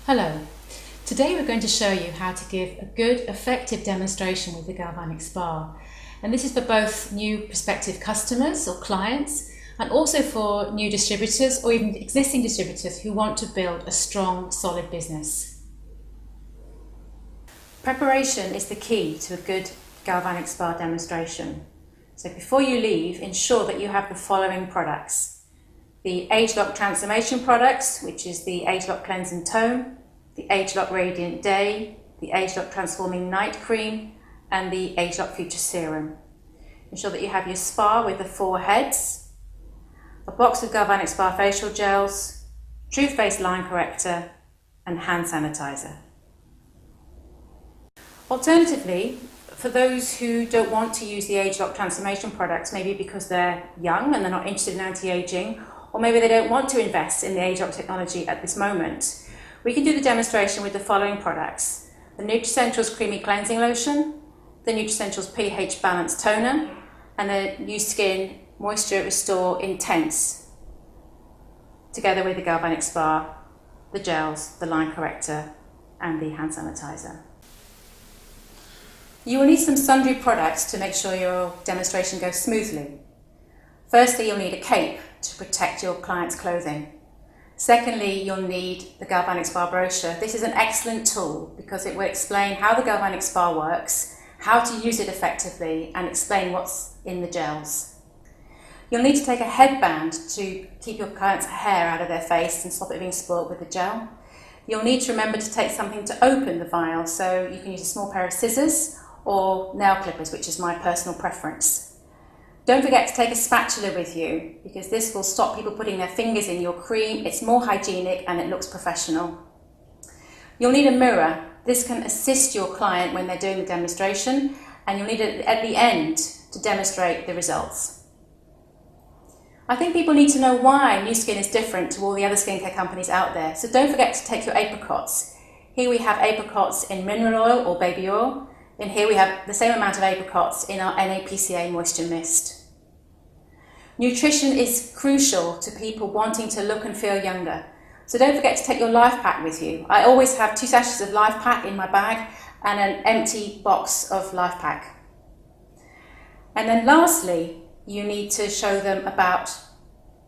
Hello. Today we're going to show you how to give a good, effective demonstration with the galvanic spa. And this is for both new prospective customers or clients, and also for new distributors or even existing distributors who want to build a strong, solid business. Preparation is the key to a good galvanic spa demonstration. So before you leave, ensure that you have the following products. The Age-Lock Transformation products, which is the Age-Lock Cleanse and Tone, the Age-Lock Radiant Day, the Age-Lock Transforming Night Cream, and the Age-Lock Future Serum. Ensure that you have your spa with the 4 heads, a box of galvanic spa facial gels, True Face line corrector, and hand sanitizer. Alternatively, for those who don't want to use the Age-Lock Transformation products, maybe because they're young and they're not interested in anti-aging, or maybe they don't want to invest in the Age-Lock technology at this moment, we can do the demonstration with the following products: the Nutricentials Creamy Cleansing Lotion, the Nutricentials pH Balance Toner, and the New Skin Moisture Restore Intense, together with the galvanic spa, the gels, the line corrector, and the hand sanitizer. You will need some sundry products to make sure your demonstration goes smoothly. Firstly, you'll need a cape to protect your client's clothing. Secondly, you'll need the galvanic spa brochure. This is an excellent tool because it will explain how the galvanic spa works, how to use it effectively, and explain what's in the gels. You'll need to take a headband to keep your client's hair out of their face and stop it being spoilt with the gel. You'll need to remember to take something to open the vial, so you can use a small pair of scissors or nail clippers, which is my personal preference. Don't forget to take a spatula with you, because this will stop people putting their fingers in your cream. It's more hygienic and it looks professional. You'll need a mirror. This can assist your client when they're doing the demonstration, and you'll need it at the end to demonstrate the results. I think people need to know why New Skin is different to all the other skincare companies out there, so don't forget to take your apricots. Here we have apricots in mineral oil or baby oil. And here we have the same amount of apricots in our NAPCA Moisture Mist. Nutrition is crucial to people wanting to look and feel younger. So don't forget to take your life pack with you. I always have 2 sachets of life pack in my bag and an empty box of life pack. And then lastly, you need to show them about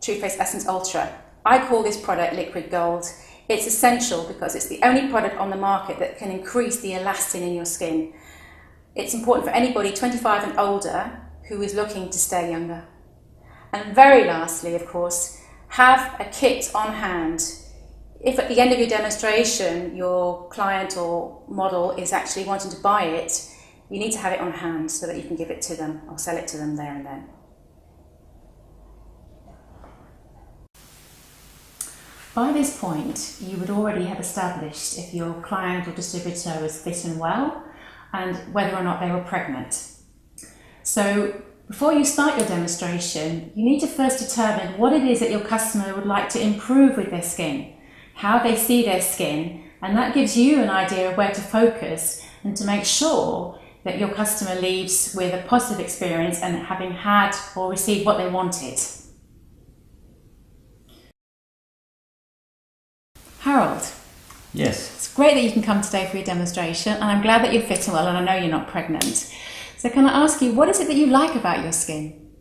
True Face Essence Ultra. I call this product Liquid Gold. It's essential because it's the only product on the market that can increase the elastin in your skin. It's important for anybody 25 and older who is looking to stay younger. And very lastly, of course, have a kit on hand. If at the end of your demonstration your client or model is actually wanting to buy it, you need to have it on hand so that you can give it to them or sell it to them there and then. By this point, you would already have established if your client or distributor was fit and well, and whether or not they were pregnant. So before you start your demonstration, you need to first determine what it is that your customer would like to improve with their skin, how they see their skin, and that gives you an idea of where to focus and to make sure that your customer leaves with a positive experience and having had or received what they wanted. Harold. Yes. It's great that you can come today for your demonstration, and I'm glad that you're fit and well, and I know you're not pregnant. So can I ask you, what is it that you like about your skin?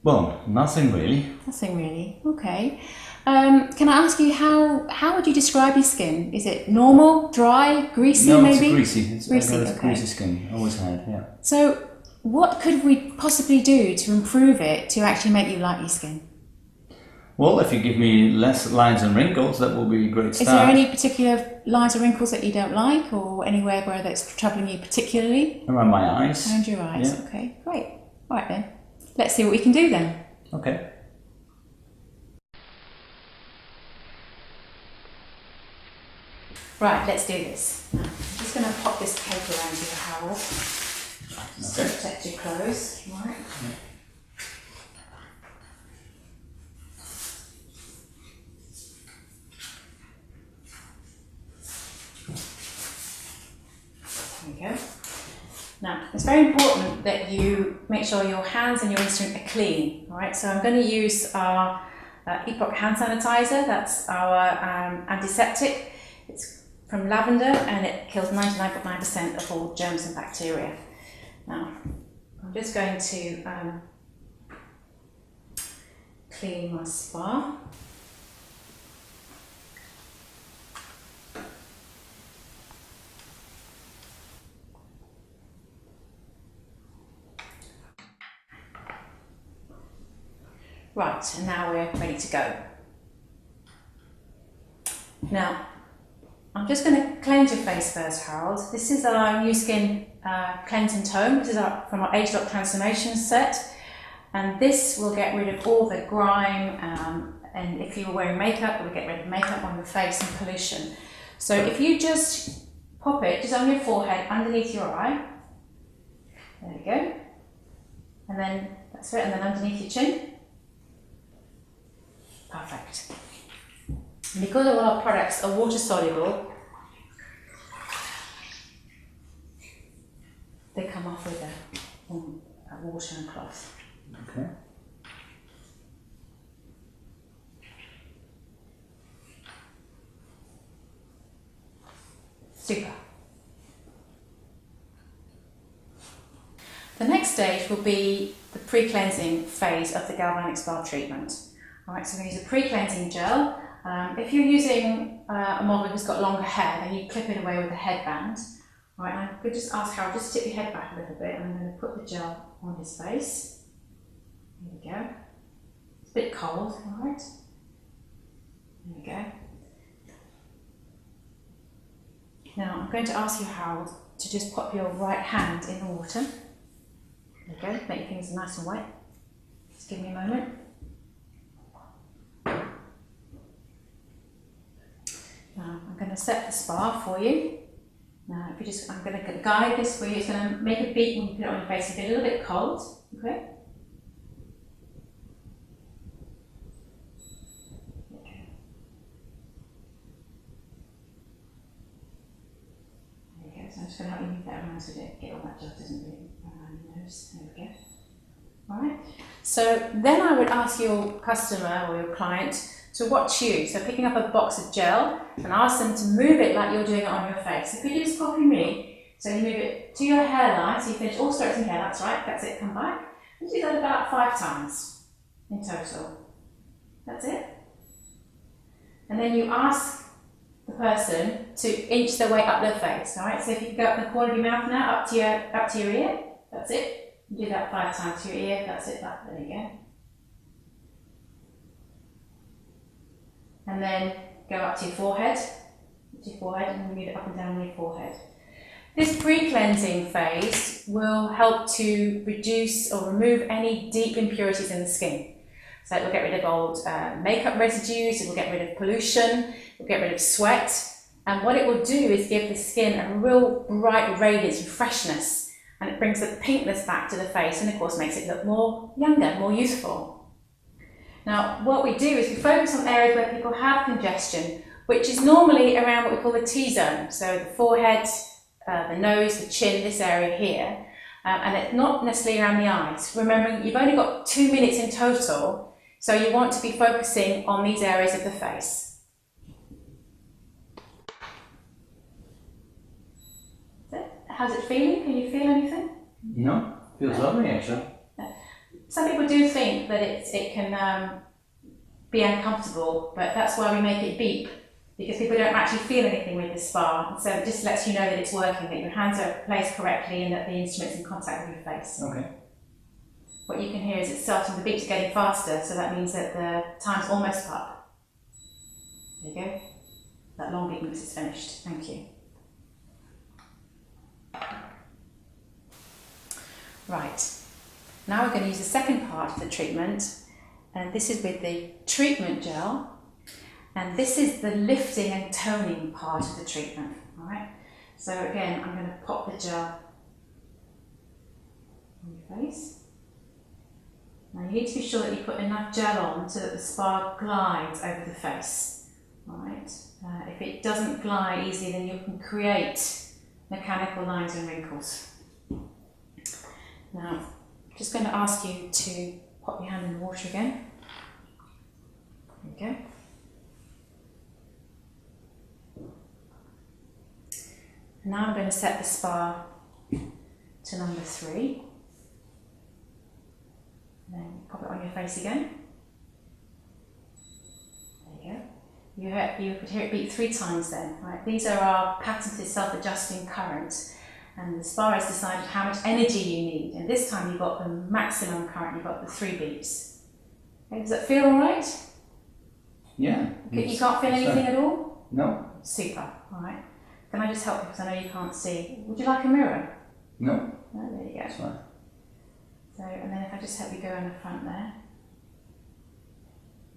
Well, nothing really. Nothing really, okay. Can I ask you, how would you describe your skin? Is it normal, dry, greasy No, maybe? it's greasy. It's greasy, okay. okay. Greasy skin, always had, yeah. So what could we possibly do to improve it to actually make you like your skin? Well, if you give me less lines and wrinkles, that will be a great start. Is there any particular lines or wrinkles that you don't like, or anywhere where that's troubling you particularly? Around my eyes. Around your eyes, Yeah. okay, great. All right then, let's see what we can do then. Okay. Right, let's do this. I'm just going to pop this cape around you, Harold, just to protect your clothes. Right. Yeah. There we go. Now, it's very important that you make sure your hands and your instrument are clean. All right, so I'm going to use our Epoch hand sanitizer, that's our antiseptic. It's from lavender and it kills 99.9% of all germs and bacteria. Now, I'm just going to clean my spa. Right, and now we're ready to go. Now, I'm just going to cleanse your face first, Harold. This is our New Skin Cleanse and Tone. This is from our Age Lock Transformation set. And this will get rid of all the grime, and if you were wearing makeup, it will get rid of makeup on your face and pollution. So if you just pop it just on your forehead, underneath your eye. There we go. And then, that's it, and then underneath your chin. Perfect. And because all our products are water soluble, they come off with a water and cloth. Okay. Super. The next stage will be the pre-cleansing phase of the galvanic spa treatment. Alright, so we're going to use a pre-cleansing gel. If you're using a model who's got longer hair, then you clip it away with a headband. Alright, I could just ask Harold, just tip your head back a little bit, and I'm going to put the gel on his face. There we go. It's a bit cold, alright? There we go. Now I'm going to ask you, Harold, to just pop your right hand in the water. There we go, make your fingers nice and wet. Just give me a moment. Now I'm going to set the spa for you. Now if you just, I'm going to guide this for you. It's going to make a beat when you put it on your face. It's a little bit cold, okay? So I'm just going to help you move that around so that get all that gel doesn't really around your nose. There we go. Alright. So then I would ask your customer or your client to watch you. So picking up a box of gel and ask them to move it like you're doing it on your face. So could you just copy me? So you move it to your hairline, so you finish all strokes in hair, that's right, that's it, come back. And do that about 5 times in total. That's it. And then you ask the person to inch their way up their face. Alright, so if you go up the corner of your mouth now, up to your ear, that's it. You do that 5 times to your ear, that's it, there you go. And then go up to your forehead, and move it up and down your forehead. This pre-cleansing phase will help to reduce or remove any deep impurities in the skin. So it will get rid of old makeup residues, it will get rid of pollution, it will get rid of sweat, and what it will do is give the skin a real bright radiance and freshness, and it brings the pinkness back to the face and of course makes it look more younger, more youthful. Now what we do is we focus on areas where people have congestion, which is normally around what we call the T-zone, so the forehead, the nose, the chin, this area here, and it's not necessarily around the eyes. Remembering you've only got 2 minutes in total, so you want to be focusing on these areas of the face. How's it feeling? Can you feel anything? No, feels lovely actually. Some people do think that it can be uncomfortable, but that's why we make it beep, because people don't actually feel anything with the spa. So it just lets you know that it's working, that your hands are placed correctly and that the instrument's in contact with your face. Okay. What you can hear is it's starting, the beats are getting faster, so that means that the time's almost up. There you go. That long beat means it's finished. Thank you. Right. Now we're going to use the second part of the treatment, and this is with the treatment gel, and this is the lifting and toning part of the treatment. Alright, so again I'm going to pop the gel on your face. Now you need to be sure that you put enough gel on so that the spa glides over the face. Alright, if it doesn't glide easily, then you can create mechanical lines and wrinkles. Now, I'm just going to ask you to pop your hand in the water again. go. Now I'm going to set the spa to number 3. And then pop it on your face again. There you go. You could hear it beat 3 times then. Right? These are our patented self-adjusting currents. And the spa has decided how much energy you need. And this time you've got the maximum current, you've got the 3 beats. Okay, does that feel all right? Yeah. You can't feel anything at all? No. Super, all right. Can I just help you because I know you can't see? Would you like a mirror? No. No, there you go. That's fine. So, and then if I just help you go in the front there.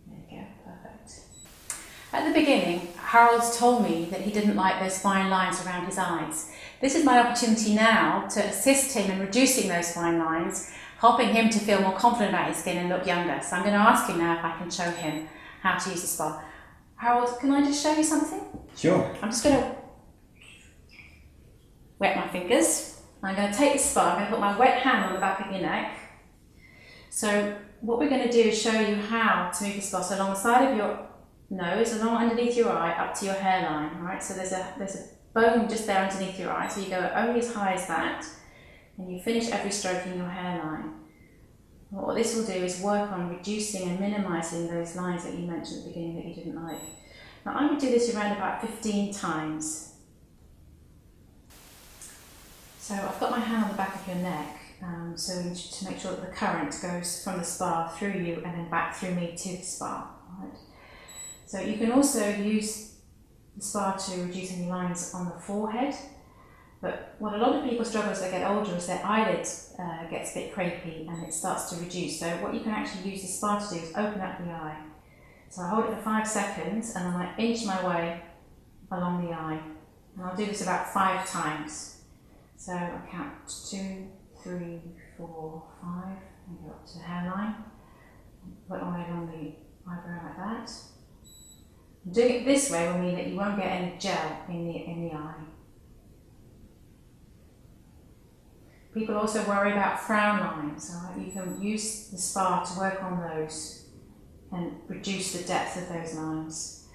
There you go, perfect. At the beginning, Harold's told me that he didn't like those fine lines around his eyes. This is my opportunity now to assist him in reducing those fine lines, helping him to feel more confident about his skin and look younger. So I'm going to ask him now if I can show him how to use the spa. Harold, can I just show you something? Sure. I'm just going to wet my fingers. I'm going to take the spa, I'm going to put my wet hand on the back of your neck. So what we're going to do is show you how to move the spa. So along the side of your nose, along underneath your eye, up to your hairline. All right. So there's a bone just there underneath your eye. So you go only as high as that, and you finish every stroke in your hairline. What this will do is work on reducing and minimising those lines that you mentioned at the beginning that you didn't like. Now I would do this around about 15 times. So I've got my hand on the back of your neck, so to make sure that the current goes from the spa through you and then back through me to the spa. Right? So you can also use the spa to reduce any lines on the forehead, but what a lot of people struggle as they get older is their eyelid gets a bit crepey and it starts to reduce. So what you can actually use the spa to do is open up the eye. So I hold it for 5 seconds and then I inch my way along the eye. And I'll do this about 5 times. So I count 2, 3, 4, 5, and go up to the hairline. Put my way along the eyebrow like that. Doing it this way will mean that you won't get any gel in the eye. People also worry about frown lines. Right? You can use the spa to work on those and reduce the depth of those lines.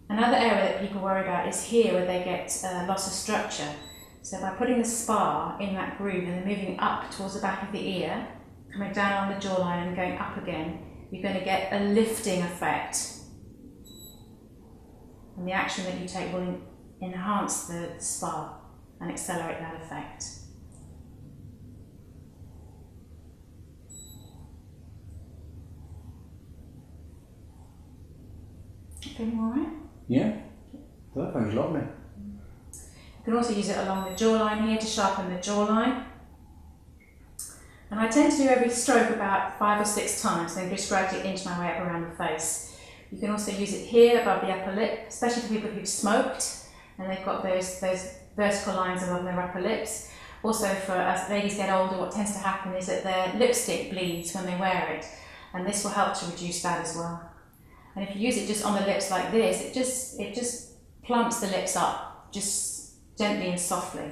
Another area that people worry about is here where they get loss of structure. So by putting the spa in that groove and then moving up towards the back of the ear, coming down on the jawline and going up again, you're going to get a lifting effect. And the action that you take will enhance the spa and accelerate that effect. Feeling all right? Yeah. That feels lovely. You can also use it along the jawline here to sharpen the jawline. And I tend to do every stroke about 5 or 6 times, then just gradually inch my way up around the face. You can also use it here above the upper lip, especially for people who've smoked and they've got those vertical lines above their upper lips. Also for as ladies get older, what tends to happen is that their lipstick bleeds when they wear it, and this will help to reduce that as well. And if you use it just on the lips like this, it just plumps the lips up, just gently and softly.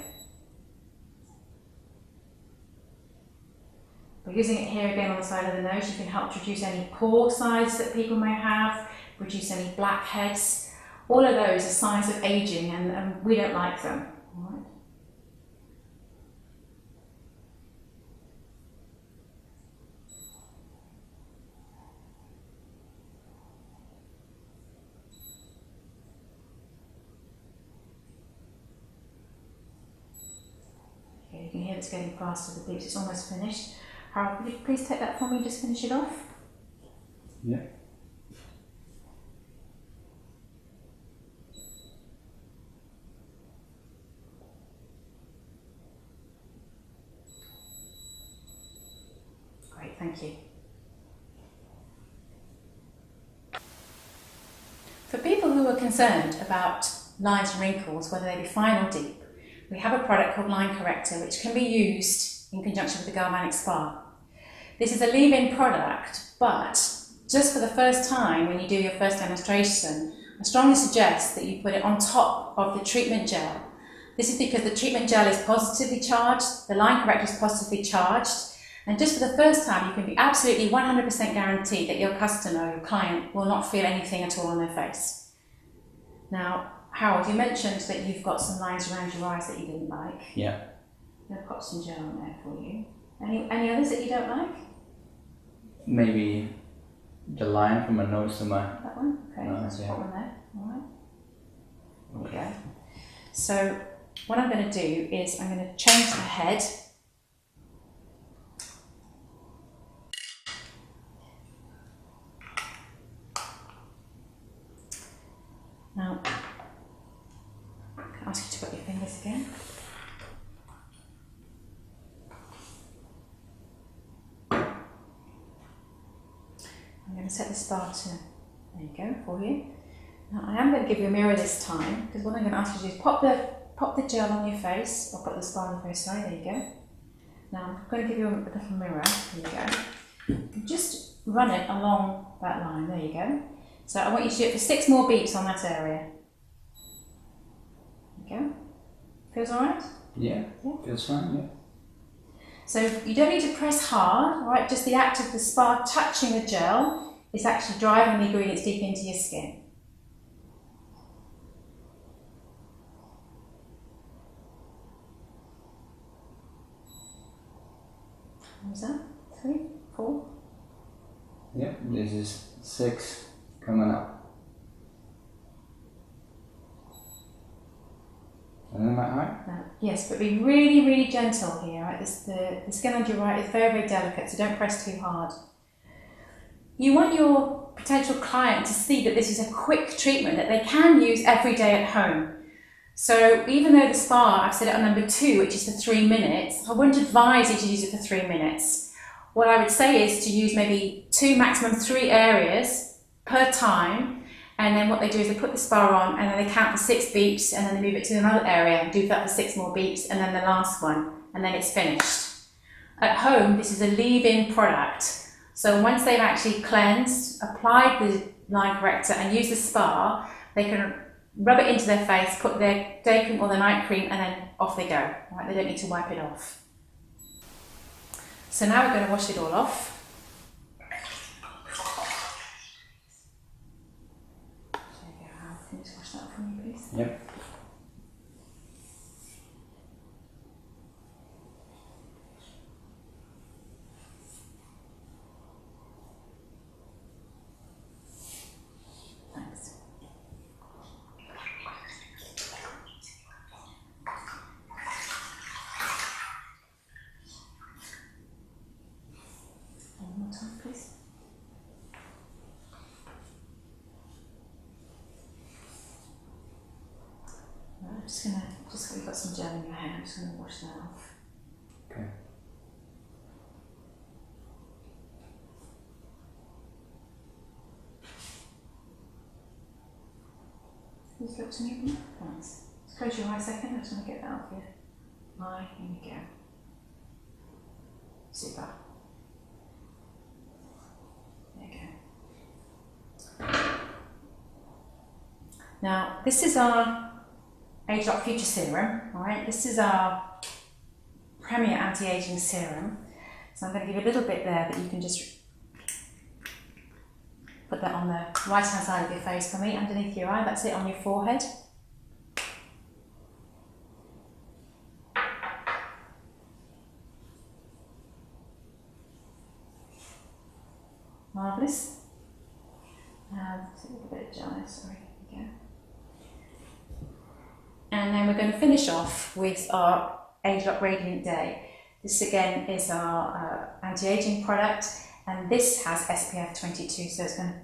By using it here again on the side of the nose, you can help to reduce any pore size that people may have, reduce any blackheads. All of those are signs of aging and we don't like them. All right. You can hear it's getting faster, the beats, it's almost finished. Harold, could you please take that for me and just finish it off? Yeah. Great, thank you. For people who are concerned about lines and wrinkles, whether they be fine or deep, we have a product called Line Corrector which can be used in conjunction with the Galvanic Spa. This is a leave-in product, but just for the first time when you do your first demonstration, I strongly suggest that you put it on top of the treatment gel. This is because the treatment gel is positively charged, the Line Corrector is positively charged, And just for the first time, you can be absolutely 100% guaranteed that your customer, your client, will not feel anything at all on their face. Now, Harold, you mentioned that you've got some lines around your eyes that you didn't like. Yeah. I'll pop some gel on there for you. Any others that you don't like? Maybe the line from my nose to my... That one? Okay, let's pop one there. Alright. There we go. So, what I'm going to do is I'm going to change the head. Now, I'll ask you to put your fingers again. I'm going to set the spa to, there you go, for you. Now I am going to give you a mirror this time, because what I'm going to ask you to do is pop the gel on your face, or put the spa on your face, sorry, there you go. Now I'm going to give you a little mirror, there you go. Just run it along that line, there you go. So I want you to do it for 6 more beats on that area. There you go. Feels alright? Yeah, feels fine, yeah. So you don't need to press hard, right? Just the act of the spa touching the gel is actually driving the ingredients deep into your skin. What was that? 3, 4? Yep, this is 6 coming up. And then my eye? Now, yes, but be really, really gentle here, right? The skin under your eye is very, very delicate, so don't press too hard. You want your potential client to see that this is a quick treatment that they can use every day at home. So even though the spa, I've set it on number 2, which is for 3 minutes, I wouldn't advise you to use it for 3 minutes. What I would say is to use maybe 2, maximum 3 areas per time, and then what they do is they put the spa on and then they count for 6 beats and then they move it to another area and do that for 6 more beats and then the last one, and then it's finished. At home, this is a leave-in product. So once they've actually cleansed, applied the line corrector and used the spa, they can rub it into their face, put their day cream or their night cream, and then off they go. Right? They don't need to wipe it off. So now we're going to wash it all off. There you go, Hal. Can you just wash that off for me, please? Yep. Thanks. One more time, please. Right, I'm just going to, you've got some gel in your hair, I'm just going to wash that off. Okay. Just look to me, please. Thanks. Just close your eye a second, I just want to get that off your eye. Here we go. Super. There you go. Now, this is our Age Lock Future Serum, alright? This is our Premier Anti-Aging Serum. So I'm going to give you a little bit there, but you can just put that on the right hand side of your face for me, underneath your eye. That's it, on your forehead. Marvellous. A little bit of gel, sorry, here we go. And then we're going to finish off with our Age Lock Radiant Day. This again is our anti-aging product, and this has SPF 22, so it's going to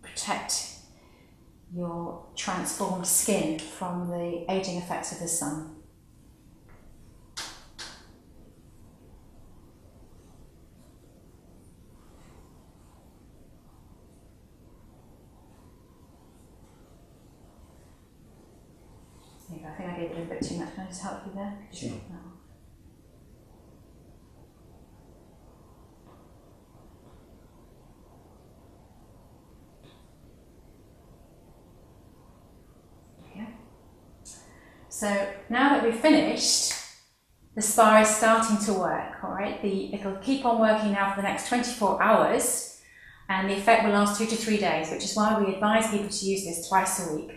protect your transformed skin from the aging effects of the sun. I think I gave it a little bit too much. Can I just help you there? Sure. No. So now that we've finished, the spa is starting to work, all right? It'll keep on working now for the next 24 hours, and the effect will last 2 to 3 days, which is why we advise people to use this twice a week.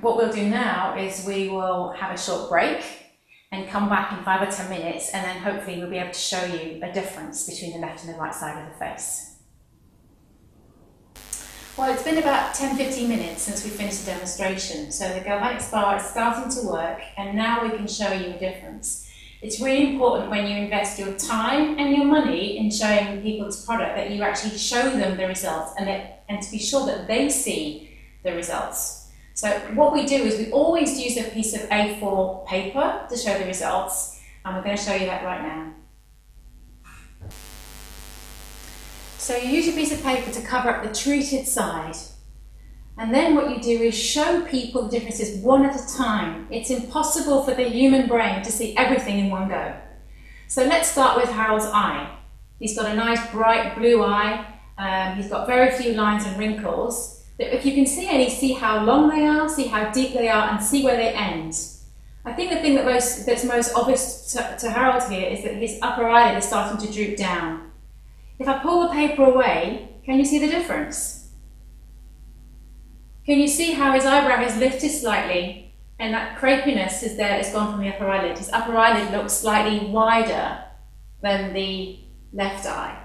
What we'll do now is we will have a short break and come back in 5 or 10 minutes, and then hopefully we'll be able to show you a difference between the left and the right side of the face. Well, it's been about 10-15 minutes since we finished the demonstration, so the galvanic spa is starting to work, and now we can show you a difference. It's really important when you invest your time and your money in showing people this product that you actually show them the results, and to be sure that they see the results. So what we do is we always use a piece of A4 paper to show the results, and we're going to show you that right now. So you use a piece of paper to cover up the treated side, and then what you do is show people the differences one at a time. It's impossible for the human brain to see everything in one go. So let's start with Harold's eye. He's got a nice bright blue eye, he's got very few lines and wrinkles. If you can see any, see how long they are, see how deep they are, and see where they end. I think the thing that's most obvious to Harold here is that his upper eyelid is starting to droop down. If I pull the paper away, can you see the difference? Can you see how his eyebrow has lifted slightly, and that crepiness is gone from the upper eyelid? His upper eyelid looks slightly wider than the left eye.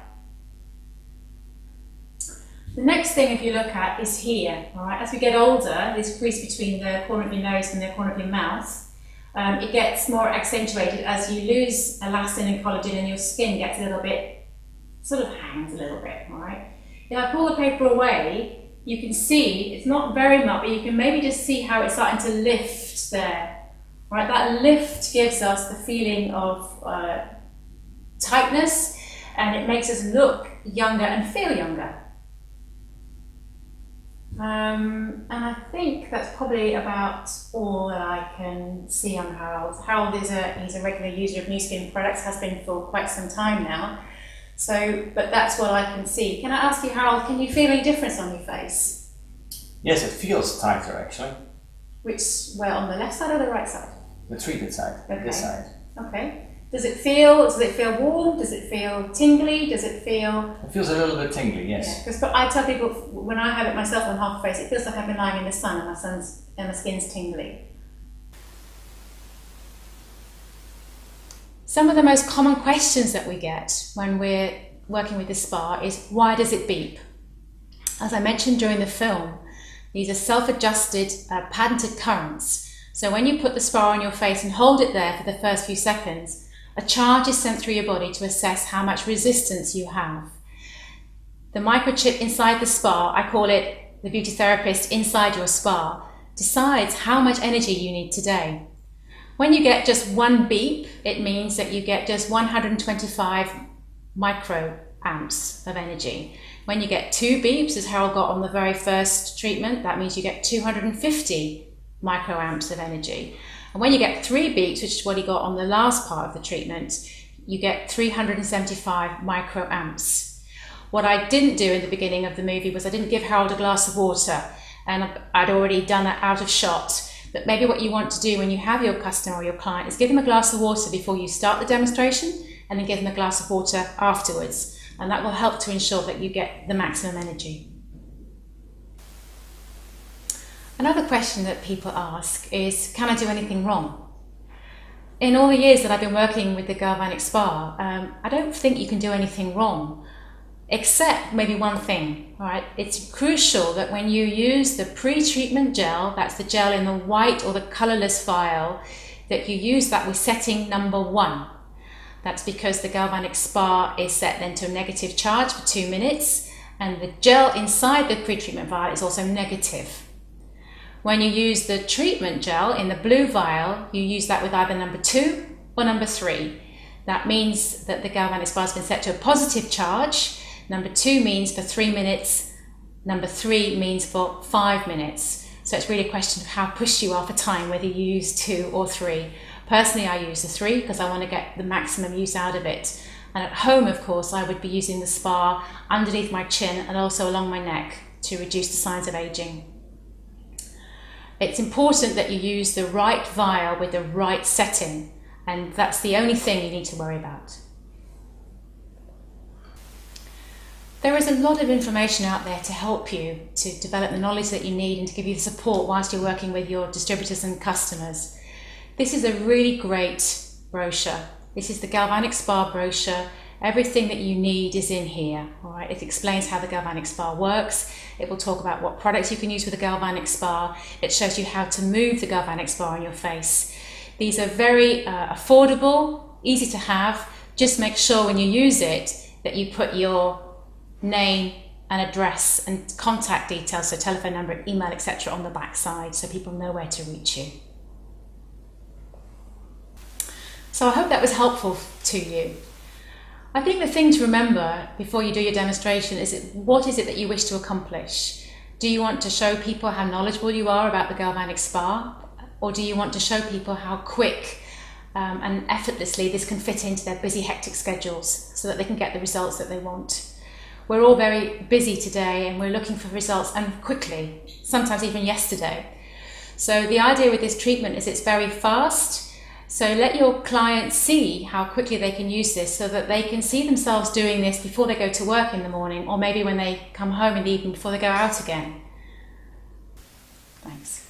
The next thing, if you look at, is here. All right? As we get older, this crease between the corner of your nose and the corner of your mouth, it gets more accentuated as you lose elastin and collagen, and your skin gets a little bit, sort of hangs a little bit. All right? If I pull the paper away, you can see, it's not very much, but you can maybe just see how it's starting to lift there. All right? That lift gives us the feeling of tightness, and it makes us look younger and feel younger. And I think that's probably about all that I can see on Harold. Harold he's a regular user of Nu Skin products, has been for quite some time now. But that's what I can see. Can I ask you, Harold, can you feel any difference on your face? Yes, it feels tighter actually. Where, on the left side or the right side? The treated side, okay. This side. Okay. Does it feel warm? Does it feel tingly? Does it feel... It feels a little bit tingly, yes. Yeah, because I tell people, when I have it myself on half face, it feels like I've been lying in the sun and my skin's tingly. Some of the most common questions that we get when we're working with the spa is, why does it beep? As I mentioned during the film, these are self-adjusted, patented currents. So when you put the spa on your face and hold it there for the first few seconds, a charge is sent through your body to assess how much resistance you have. The microchip inside the spa, I call it the beauty therapist inside your spa, decides how much energy you need today. When you get just one beep, it means that you get just 125 microamps of energy. When you get 2 beeps, as Harold got on the very first treatment, that means you get 250 microamps of energy. And when you get 3 beeps, which is what he got on the last part of the treatment, you get 375 microamps. What I didn't do in the beginning of the movie was I didn't give Harold a glass of water, and I'd already done that out of shot. But maybe what you want to do when you have your customer or your client is give them a glass of water before you start the demonstration, and then give them a glass of water afterwards. And that will help to ensure that you get the maximum energy. Another question that people ask is, can I do anything wrong? In all the years that I've been working with the Galvanic Spa, I don't think you can do anything wrong, except maybe one thing, all right? It's crucial that when you use the pre-treatment gel, that's the gel in the white or the colorless vial, that you use that with setting number 1. That's because the Galvanic Spa is set then to a negative charge for 2 minutes, and the gel inside the pre-treatment vial is also negative. When you use the treatment gel in the blue vial, you use that with either number 2 or number 3. That means that the Galvanic Spa has been set to a positive charge. Number 2 means for 3 minutes. Number 3 means for 5 minutes. So it's really a question of how pushed you are for time, whether you use 2 or 3. Personally, I use the 3 because I want to get the maximum use out of it. And at home, of course, I would be using the spa underneath my chin and also along my neck to reduce the signs of aging. It's important that you use the right vial with the right setting, and that's the only thing you need to worry about. There is a lot of information out there to help you to develop the knowledge that you need and to give you the support whilst you're working with your distributors and customers. This is a really great brochure. This is the Galvanic Spa brochure. Everything that you need is in here. All right. It explains how the Galvanic Spa works. It will talk about what products you can use with the Galvanic Spa. It shows you how to move the Galvanic Spa on your face. These are very affordable, easy to have. Just make sure when you use it that you put your name and address and contact details, so telephone number, email, etc. on the back side so people know where to reach you. So I hope that was helpful to you. I think the thing to remember before you do your demonstration is what is it that you wish to accomplish? Do you want to show people how knowledgeable you are about the Galvanic Spa? Or do you want to show people how quick and effortlessly this can fit into their busy, hectic schedules so that they can get the results that they want? We're all very busy today and we're looking for results, and quickly, sometimes even yesterday. So the idea with this treatment is it's very fast. So let your clients see how quickly they can use this so that they can see themselves doing this before they go to work in the morning, or maybe when they come home in the evening before they go out again. Thanks.